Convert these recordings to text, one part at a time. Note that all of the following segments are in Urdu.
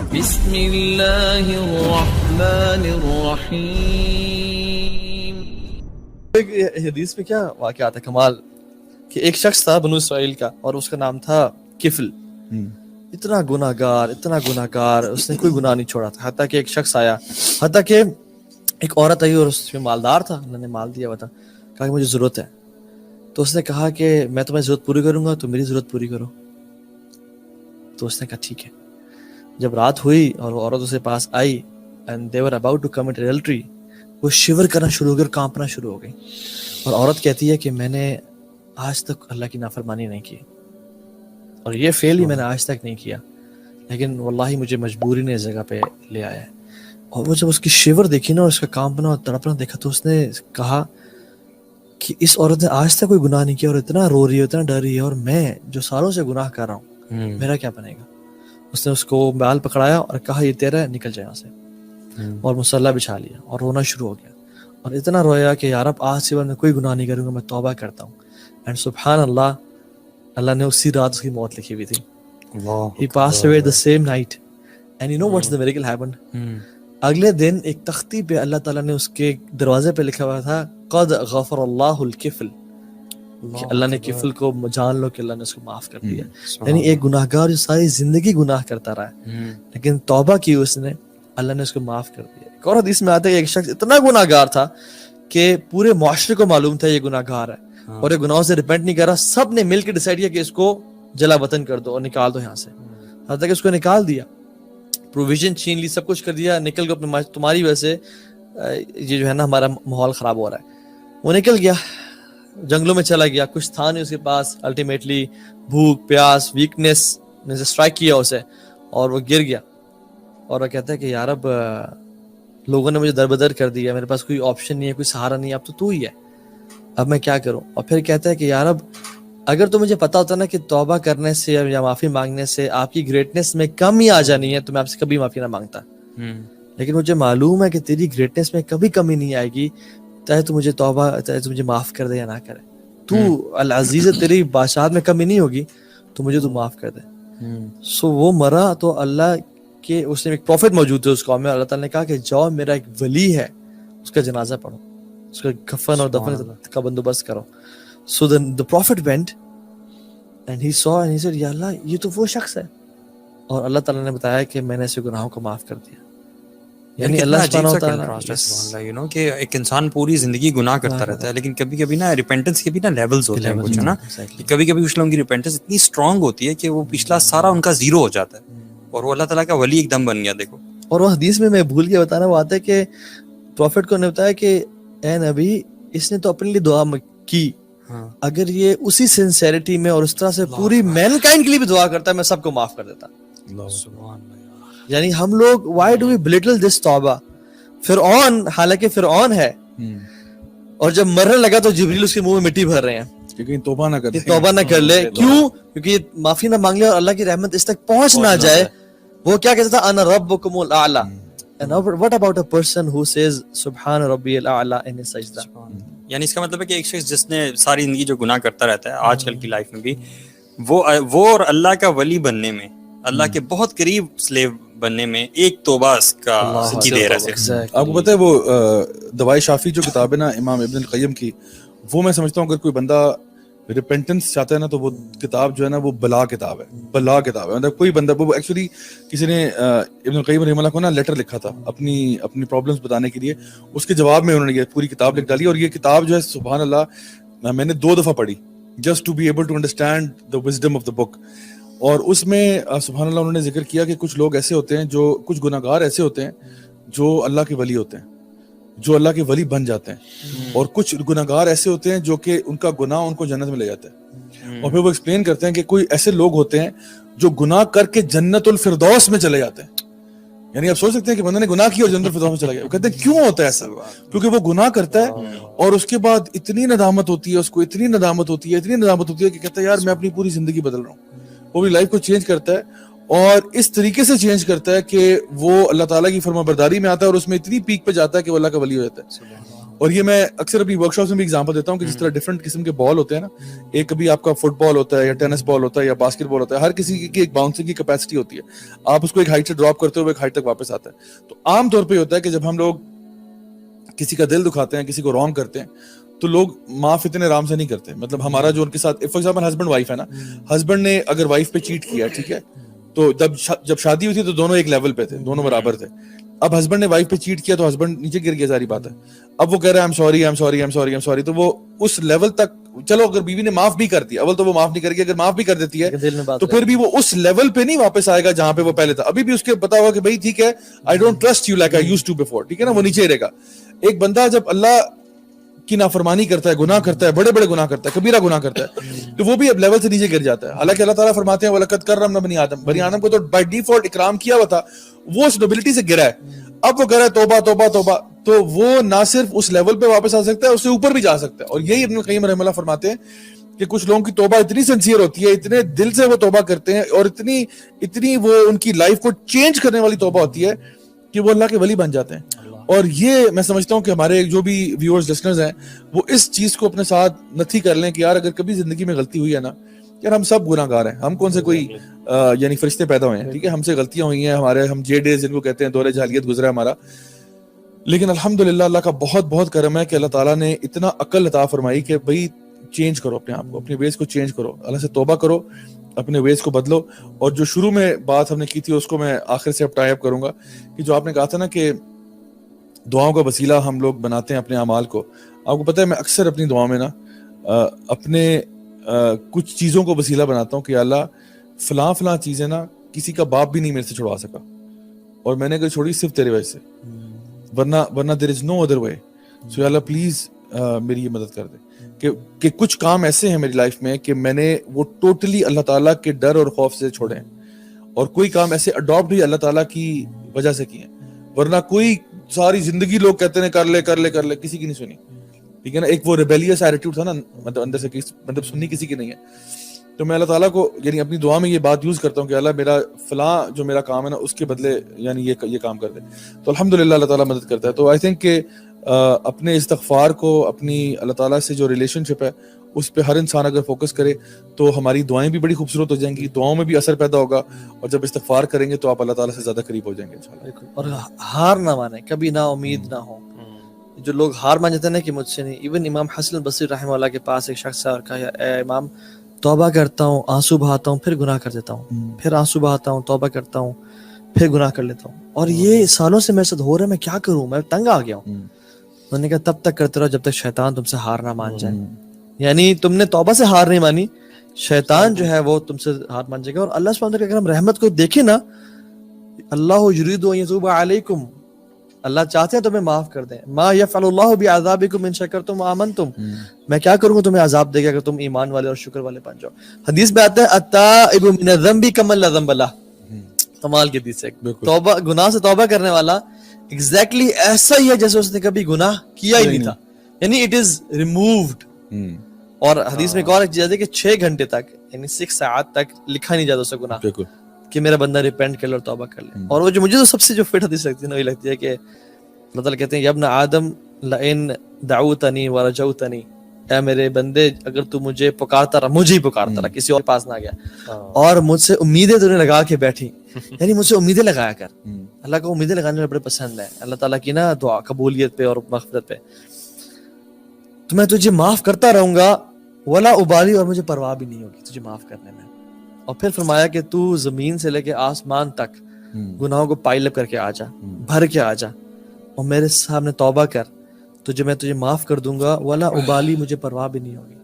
بسم اللہ الرحمن الرحیم. ایک حدیث میں کیا واقعہ آتا ہے کمال کہ ایک شخص تھا بنو اسرائیل کا اور اس کا نام تھا کفل. اتنا گناہ گار اس نے کوئی گناہ نہیں چھوڑا تھا. حتیٰ کہ ایک شخص آیا, حتیٰ کہ ایک عورت آئی اور اس میں مالدار تھا, اللہ نے مال دیا ہوا تھا, کہا کہ مجھے ضرورت ہے. تو اس نے کہا کہ میں تمہاری ضرورت پوری کروں گا, تو میری ضرورت پوری کرو. تو اس نے کہا ٹھیک ہے. جب رات ہوئی اور وہ عورت اس کے پاس آئی and they were about to commit adultery, وہ شیور کرنا شروع ہو گئی اور کانپنا شروع ہو گئی. اور عورت کہتی ہے کہ میں نے آج تک اللہ کی نافرمانی نہیں کی, اور یہ فعل ہی میں نے آج تک نہیں کیا, لیکن واللہ مجھے مجبوری نے اس جگہ پہ لے آیا ہے. اور وہ جب اس کی شیور دیکھی نا اور اس کا کانپنا اور تڑپنا دیکھا, تو اس نے کہا کہ اس عورت نے آج تک کوئی گناہ نہیں کیا اور اتنا رو رہی ہے, اتنا ڈر رہی ہے, اور میں جو سالوں سے گناہ کر رہا ہوں میرا کیا بنے گا. اس نے اس کو بال پکڑایا اور کہا یہ تیرا ہے, نکل جائے یہاں سے, اور مصلی بچھا لیا اور رونا شروع ہو گیا. اور اتنا رویا کہ یار اب آج سے میں کوئی گناہ نہیں کروں گا, میں توبہ کرتا ہوں. اینڈ سبحان اللہ, اللہ نے اسی رات اس کی موت لکھی ہوئی تھی. He passed away the same night. And you know what's the miracle happened? اگلے دن ایک تختی پہ اللہ تعالیٰ نے اس کے دروازے پہ لکھا ہوا تھا قد غفر اللہ الکفل, کہ اللہ نے کفل کو جان لو کہ اللہ نے اس کو معاف کر دیا. یعنی ایک گناہ گار جو ساری زندگی گناہ کرتا رہا ہے, لیکن توبہ کی اس نے, اللہ نے اس کو معاف کر دیا. ایک اور حدیث میں آتا ہے کہ ایک شخص اتنا گناہ گار تھا کہ پورے معاشرے کو معلوم تھا یہ گناہ گار ہے, اور یہ گناہوں سے ریپینٹ نہیں کر رہا. سب نے مل کے ڈیسائیڈ کیا کہ اس کو جلا وطن کر دو اور نکال دو یہاں سے. حتیٰ کہ اس کو نکال دیا, پروویژن چھین لی, سب کچھ کر دیا, نکل گیا اپنے, تمہاری وجہ سے یہ جو ہے نا ہمارا ماحول خراب ہو رہا ہے. وہ نکل گیا, جنگلوں میں چلا گیا, کچھ تھا نہیں اس کے پاس. الٹیمیٹلی بھوک پیاس ویکنیس نے اسٹرائک کیا اسے, اور وہ گر گیا. اور وہ کہتا ہے کہ یار اب لوگوں نے مجھے دربدر کر دیا, میرے پاس کوئی آپشن نہیں ہے, کوئی سہارا نہیں ہے, اب تو ہی ہے, اب میں کیا کروں. اور پھر کہتا ہے کہ یار اب اگر تو مجھے پتا ہوتا نا کہ توبہ کرنے سے یا معافی مانگنے سے آپ کی گریٹنس میں کمی آ جانی ہے, تو میں آپ سے کبھی معافی نہ مانگتا. لیکن مجھے معلوم ہے کہ تیری گریٹنس میں کبھی کمی نہیں آئے گی, چاہے تو مجھے توبہ, چاہے تو مجھے معاف کر دے یا نہ کرے. تو العزیز, تیری بادشاہت میں کمی نہیں ہوگی, تو مجھے تو معاف کر دے. سو وہ مرا تو اللہ کے, اس نے ایک پروفٹ موجود تھے اس قوم میں, اللہ تعالیٰ نے کہا کہ جاؤ میرا ایک ولی ہے, اس کا جنازہ پڑھو, اس کا کفن اور دفن کا بندوبست کرو. So then the prophet went and he saw and he said یا اللہ یہ تو وہ شخص ہے, اور اللہ تعالیٰ نے بتایا کہ میں نے اسے گناہوں کو معاف کر دیا. یعنی اللہ سبحانہ وتعالیٰ یو نو کہ ایک انسان پوری زندگی گناہ کرتا رہتا ہے, لیکن کبھی کبھی نا ریپینٹنس کے بھی نا لیولز ہوتے ہیں کچھ, ہے نا. کبھی کبھی کچھ لوگوں کی ریپینٹنس اتنی اسٹرانگ ہوتی ہے کہ وہ پچھلا سارا ان کا زیرو ہو جاتا ہے, اور وہ اللہ تعالیٰ کا ولی ایک دم بن گیا. دیکھو, اور وہ حدیث میں بھول کے بتانا, وہ آتا ہے کہ پروفٹ کو نے بتایا کہ اے نبی, اس نے تو اپنے لیے دعا کی, اگر یہ اسی سنسیریٹی میں اور اس طرح سے پوری مین کائنڈ کے لیے بھی دعا کرتا ہے, میں سب کو معاف کر دیتا. یعنی ہم لوگ why do we belittle this توبہ. فرعون, حالانکہ فرعون ہے, اور جب مرنے لگا تو جبریل اس کے منہ میں مٹی بھر رہے ہیں کہ کہیں توبہ نہ کر لے. کیوں؟ کیونکہ یہ معافی نہ مانگ لے اور اللہ کی رحمت اس تک پہنچ نہ جائے. وہ کیا کہتا تھا, انا ربکم الاعلی. And what about a person who says سبحان ربی الاعلی in his سجدہ. یعنی اس کا مطلب ہے کہ ایک شخص جس نے ساری زندگی جو گناہ کرتا رہتا ہے آج کل کی لائف میں بھی, وہ اور اللہ کا ولی بننے میں, اللہ کے بہت قریب سلیو بننے میں ایک توبہ اس کا کی دیر ہے. آپ کو پتہ ہے وہ دوائی شافی جو کتاب ہے نا امام ابن القیم کی, وہ میں سمجھتا ہوں اگر کوئی بندہ ریپینٹنس چاہتا ہے نا, تو وہ کتاب جو ہے نا وہ بلا کتاب ہے. مطلب کوئی بندہ, وہ ایکچولی کسی نے ابن القیم رحمہ اللہ کو نا لیٹر لکھا تھا اپنی پرابلمس بتانے کے لیے, اس کے جواب میں انہوں نے یہ پوری کتاب لکھ ڈالی. اور یہ کتاب جو ہے سبحان اللہ میں نے 2 دفعہ پڑھی, just to be able to understand the wisdom of the book. اور اس میں سبحان اللہ انہوں نے ذکر کیا کہ کچھ لوگ ایسے ہوتے ہیں, جو کچھ گناہ گار ایسے ہوتے ہیں جو اللہ کے ولی ہوتے ہیں, جو اللہ کے ولی بن جاتے ہیں, اور کچھ گناہ گار ایسے ہوتے ہیں جو کہ ان کا گناہ ان کو جنت میں لے جاتا ہے. اور پھر وہ ایکسپلین کرتے ہیں کہ کوئی ایسے لوگ ہوتے ہیں جو گناہ کر کے جنت الفردوس میں چلے جاتے ہیں. یعنی آپ سوچ سکتے ہیں کہ بندہ نے گناہ کیا اور جنت الفردوس میں چلا گیا. وہ کہتے ہیں کیوں ہوتا ہے ایسا, کیونکہ وہ گناہ کرتا ہے اور اس کے بعد اتنی ندامت ہوتی ہے, اس کو اتنی ندامت ہوتی ہے کہ کہتا ہے یار میں اپنی پوری زندگی بدل رہا ہوں. وہ بھی لائف کو چینج کرتا ہے, اور اس طریقے سے چینج کرتا ہے کہ وہ اللہ تعالیٰ کی فرما برداری میں آتا ہے, اور اس میں اتنی پیک پہ جاتا ہے کہ وہ اللہ کا ولی ہو جاتا ہے. اور یہ میں اکثر اپنی ورک شاپس میں بھی ایگزامپل دیتا ہوں کہ جس طرح ڈفرنٹ قسم کے بال ہوتے ہیں نا, ایک کبھی آپ کا فٹ بال ہوتا ہے یا ٹینس بال ہوتا ہے یا باسکٹ بال ہوتا ہے, ہر کسی کی ایک باؤنسنگ کی کیپیسٹی ہوتی ہے, آپ اس کو ایک ہائٹ سے ڈراپ کرتے ہو ایک ہائٹ تک واپس آتا ہے. تو عام طور پہ ہوتا ہے کہ جب ہم لوگ کسی کا دل دکھاتے ہیں, کسی کو رانگ کرتے ہیں, تو لوگ معاف اتنے آرام سے نہیں کرتے. مطلب ہمارا جو ان کے ساتھ فار ایگزامپل ہسبینڈ وائف ہے نا, ہسبینڈ نے اگر وائف پہ چیٹ کیا, ٹھیک ہے, تو جب شادی ہوئی تھی تو دونوں ایک لیول پہ تھے, دونوں برابر تھے. اب ہسبینڈ نے وائف پہ چیٹ کیا تو ہسبینڈ نیچے گر گیا, ساری بات ہے. اب وہ کہہ رہا ہے آئی ایم سوری, تو وہ اس لیول تک, چلو اگر بیوی نے معاف بھی کر دیا, اول تو وہ معاف نہیں کرے گی, اگر معاف بھی کر دیتی ہے تو پھر بھی وہ اس لیول پہ نہیں واپس آئے گا جہاں پہ وہ پہلے تھا. ابھی بھی اس کے پتا ہوگا کہ بھائی ٹھیک ہے, I don't trust you like I used to before, ٹھیک ہے نا, وہ نیچے ہی رہے گا. ایک بندہ جب اللہ کی نافرمانی کرتا ہے, گناہ کرتا ہے, بڑے بڑے گناہ کرتا ہے, کبیرہ گناہ کرتا ہے, تو وہ بھی اب لیول سے نیچے گر جاتا ہے. حالانکہ اللہ تعالیٰ فرماتے ہیں وَلَقَدْ كَرَّمْنَا بَنِي آدم, بنی آدم کو تو بائی ڈیفالٹ اکرام کیا ہوا تھا, وہ اس نوبلٹی سے گرا ہے. اب وہ کہہ رہا ہے توبہ توبہ توبہ, تو وہ نہ صرف اس لیول پہ واپس آ سکتا ہے, اس سے اوپر بھی جا سکتا ہے. اور یہی ابن القیم رحمہ اللہ فرماتے ہیں کہ کچھ لوگوں کی توبہ اتنی سنسیئر ہوتی ہے, اتنے دل سے وہ توبہ کرتے ہیں, اور اتنی وہ ان کی لائف کو چینج کرنے والی توبہ ہوتی ہے کہ وہ اللہ کے ولی بن جاتے ہیں. اور یہ میں سمجھتا ہوں کہ ہمارے جو بھی ویورز لسنرز ہیں وہ اس چیز کو اپنے ساتھ نتھی کر لیں کہ یار اگر کبھی زندگی میں غلطی ہوئی ہے نا, یار ہم سب گناہ گار ہیں, ہم کون سے کوئی یعنی فرشتے پیدا ہوئے ہیں, ٹھیک ہے, ہم سے غلطیاں ہوئی ہیں, ہم جے ڈیز جن کو کہتے ہیں, دور جاہلیت گزرا ہے ہمارا. لیکن الحمدللہ اللہ کا بہت بہت کرم ہے کہ اللہ تعالیٰ نے اتنا عقل عطا فرمائی کہ بھائی چینج کرو اپنے آپ کو, اپنے ویز کو چینج کرو, اللہ سے توبہ کرو, اپنے ویز کو بدلو. اور جو شروع میں بات ہم نے کی تھی اس کو میں آخر سے اب ٹائی اپ کروں گا, کہ جو آپ نے کہا تھا نا کہ دعاؤں کا وسیلہ ہم لوگ بناتے ہیں اپنے اعمال کو. آپ کو پتہ ہے میں اکثر اپنی دعاؤں میں نا اپنے کچھ چیزوں کو وسیلہ بناتا ہوں کہ اللہ فلاں چیزیں نا کسی کا باپ بھی نہیں میرے سے چھڑوا سکا, اور میں نے کہیں چھوڑی صرف تیرے وجہ سے, ورنہ دیر از no other way. So Allah please میری یہ مدد کر دے کہ کچھ کام ایسے ہیں میری لائف میں کہ میں نے وہ ٹوٹلی اللہ تعالیٰ کے ڈر اور خوف سے چھوڑے ہیں, اور کوئی کام ایسے اڈاپٹ بھی اللہ تعالیٰ کی وجہ سے کیے ہیں, ورنہ کوئی ساری زندگی لوگ کہتے ہیں کر لے کسی کی نہیں سنی, ٹھیک ہے نا. ایک وہ ریبیلیس ایٹیٹیوڈ تھا نا, مطلب اندر سے مطلب سننی کسی کی نہیں ہے. تو میں اللہ تعالیٰ کو یعنی اپنی دعا میں یہ بات یوز کرتا ہوں کہ اللہ میرا فلاں جو میرا کام ہے نا اس کے بدلے یعنی یہ کام کر دے, تو الحمدللہ اللہ تعالیٰ مدد کرتا ہے. تو آئی تھنک کہ اپنے استغفار کو, اپنی اللہ تعالیٰ سے جو ریلیشن شپ ہے اس پہ ہر انسان اگر فوکس کرے تو ہماری دعائیں بھی بڑی خوبصورت ہو جائیں گی, دعاؤں میں بھی اثر پیدا ہوگا, اور جب استغفار کریں گے تو آپ اللہ تعالیٰ سے زیادہ قریب ہو جائیں گے انشاءاللہ. اور ہار نہ مانیں, کبھی نا امید نہ ہو. جو لوگ ہار مان جاتے ہیں نا کہ مجھ سے نہیں, ایون امام حسن البصری رحمہ اللہ کے پاس ایک شخص ہے اور کہا اے امام توبہ کرتا ہوں, آنسو بہاتا ہوں, پھر گناہ کر دیتا ہوں, پھر آنسو بہاتا ہوں, توبہ کرتا ہوں, پھر گناہ کر لیتا ہوں, اور یہ سالوں سے میرے ساتھ ہو رہا ہے, میں کیا کروں, میں تنگ آ گیا ہوں. میں نے کہا تب تک کرتے رہو جب تک شیطان تم سے ہار نہ مان جائے. یعنی تم نے توبہ سے ہار نہیں مانی, شیطان جو ہے وہ تم سے ہار مان جائے گا. اور اللہ سبحانہ وتعالیٰ اگر ہم رحمت کو دیکھیں نا, اللہ یرید ان یتوب علیکم, اللہ چاہتے ہیں تمہیں معاف کر دیں. ما یفعل اللہ بعذابکم ان شکرتم وآمنتم, میں کیا کروں گا تمہیں عذاب دے گا اگر تم ایمان والے اور شکر والے بن جاؤ. حدیث میں آتا ہے التائب من الذنب کمن لا ذنب لہ, کمال کی حدیث ہے. توبہ, گناہ سے توبہ کرنے والا ایگزیکٹلی ایسا ہی ہے جیسے اس نے کبھی گناہ کیا ہی نہیں تھا, یعنی اٹ از ریمووڈ. اور حدیث میں ایک اور چیز ہے کہ 6 گھنٹے تک یعنی 6 ساعت تک لکھا نہیں جاتا اسے گناہ کہ میرا بندہ ریپینٹ کر لے اور توبہ کر لے. اور وہ جو مجھے تو سب سے جو فٹ حدیث لگتی ہے نا, وہی لگتی ہے کہ اللہ تعالیٰ کہتے ہیں یا ابن آدم لئن دعوتنی ورجوتنی, اے میرے بندے اگر تو مجھے پکارتا رہا, مجھے ہی پکارتا رہا, کسی اور پاس نہ گیا, اور مجھ سے امیدیں تو نے لگا کے بیٹھی, یعنی مجھ سے امیدیں لگایا کر. اللہ کو امیدیں لگانے میں بڑے پسند ہے, اللہ تعالیٰ کی نا دعا قبولیت پہ اور مغفرت پہ. تو میں تجھے معاف کرتا رہوں گا ولا ابالی, اور مجھے پرواہ بھی نہیں ہوگی تجھے معاف کرنے میں. اور پھر فرمایا کہ تو زمین سے لے کے آسمان تک گناہوں کو پائل اپ کر کے آ جا, بھر کے آ جا, اور میرے سامنے توبہ کر, تجھے میں تجھے معاف کر دوں گا ولا ابالی, مجھے پرواہ بھی نہیں ہوگی.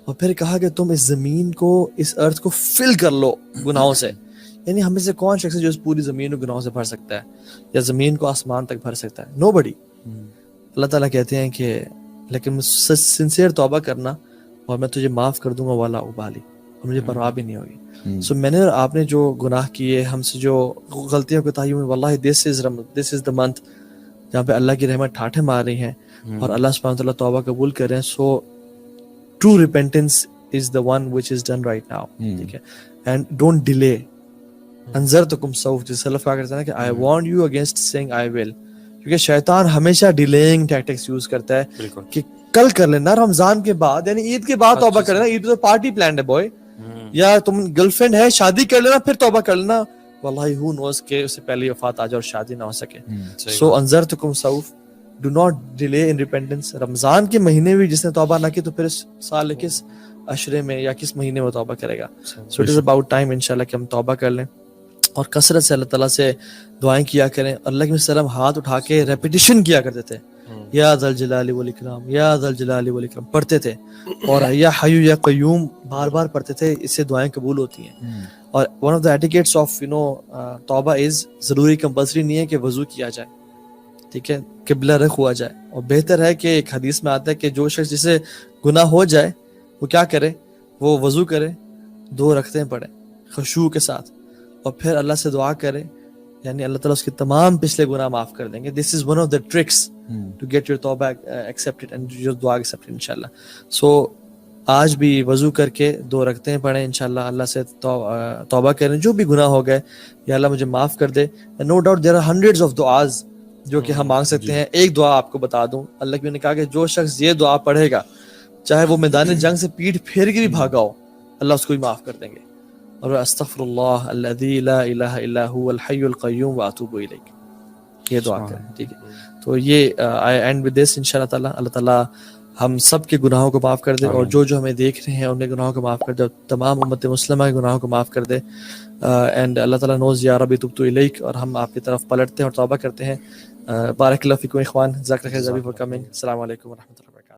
اور پھر کہا کہ تم اس زمین کو, اس ارتھ کو فل کر لو گناہوں سے. یعنی ہمیں سے کون شخص ہے جو اس پوری زمین کو گناہوں سے بھر سکتا ہے, یا زمین کو آسمان تک بھر سکتا ہے؟ نو بڈی. اللہ تعالیٰ کہتے ہیں کہ لیکن سنسیئر توبہ کرنا اور میں تجھے معاف کر دوں گا ولا ابالی, اور مجھے پرواہ بھی نہیں ہوگی. سو میں نے اور آپ نے جو گناہ کیے, ہم سے جو غلطیوں کو تعین, واللہ دس از دا منتھ جہاں پہ اللہ کی رحمت ٹھاٹھے مار رہی ہیں اور اللہ سبحانہ وتعالیٰ توبہ قبول کر رہے ہیں. So true repentance is the one which is done right now, ٹھیک ہے, اینڈ ڈونٹ ڈیلے. انذرتکم سوف, جس سلف کہا کرتے ہیں کہ I warned you against saying I will, کیونکہ شیطان ہمیشہ ڈیلیئنگ ٹیکٹکس یوز کرتا ہے بالکل کہ کل کر لینا رمضان کے بعد, یعنی عید کے بعد توبہ کر لینا, عید تو پارٹی پلانڈ ہے بوائے, یا تم گرل فرینڈ ہے شادی کر لینا پھر توبہ کر لینا, واللہ ہو نوز کہ اس سے پہلے وفات آ جائے اور شادی نہ ہو سکے. سو انذرتکم سوف, do not delay in repentance. Ramzan کے مہینے بھی جس نے توبہ نہ کی تو پھر اس سال کس عشرے میں یا کس مہینے میں توبہ کرے گا. So it is about time انشاءاللہ کہ ہم توبہ کر لیں اور کثرت سے اللہ تعالیٰ سے دعائیں کیا کریں. اللہ کے وسلم ہاتھ اٹھا کے ریپیٹیشن کیا کرتے تھے, یا ذل جلال والاکرام, یا ذل جلال والاکرام پڑھتے تھے, اور یا حی یا قیوم بار بار پڑھتے تھے. اس سے دعائیں قبول ہوتی ہیں. اور one of the etiquettes of توبہ از, ضروری کمپلسری نہیں ہے کہ وضو کیا جائے, ٹھیک ہے, قبلہ رخ ہوا جائے. اور بہتر ہے کہ ایک حدیث میں آتا ہے کہ جو شخص جسے گناہ ہو جائے وہ کیا کرے, وہ وضو کرے, 2 رکعتیں پڑھے خشوع کے ساتھ, اور پھر اللہ سے دعا کرے, یعنی اللہ تعالیٰ اس کے تمام پچھلے گناہ معاف کر دیں گے. This is one of the tricks to get your توبہ ایکسیپٹڈ اینڈ یور دعا ایکسیپٹڈ انشاءاللہ. سو آج بھی وضو کر کے 2 رکعتیں پڑھیں انشاءاللہ, اللہ سے توبہ کریں جو بھی گناہ ہو گئے, یا اللہ مجھے معاف کر دے. No doubt there are hundreds of دعاز جو کہ ہم مانگ سکتے ہیں. ایک دعا آپ کو بتا دوں, اللہ کے نے کہا کہ جو شخص یہ دعا پڑھے گا چاہے وہ میدان جنگ سے پیٹھ پھیر کے بھی بھاگا ہو, اللہ اس کو بھی معاف کر دیں گے. اور استغفر اللہ الذی لا الہ الا هو الحی القیوم واتوب الیہ, یہ دعا کریں, ٹھیک ہے. تو یہ آئی اینڈ ود دس انشاءاللہ تعالی. اللہ تعالیٰ ہم سب کے گناہوں کو معاف کر دے, اور جو ہمیں دیکھ رہے ہیں ان کے گناہوں کو معاف کر دے, اور تمام امت مسلمہ کے گناہوں کو معاف کر دے. اینڈ اللہ تعالیٰ نوز یا ربی تبت الیک, اور ہم آپ کی طرف پلٹتے ہیں اور توبہ کرتے ہیں. بارک اللہ فیکم اخوان, جزاک اللہ خیر فار کمنگ. السلام علیکم ورحمۃ اللہ.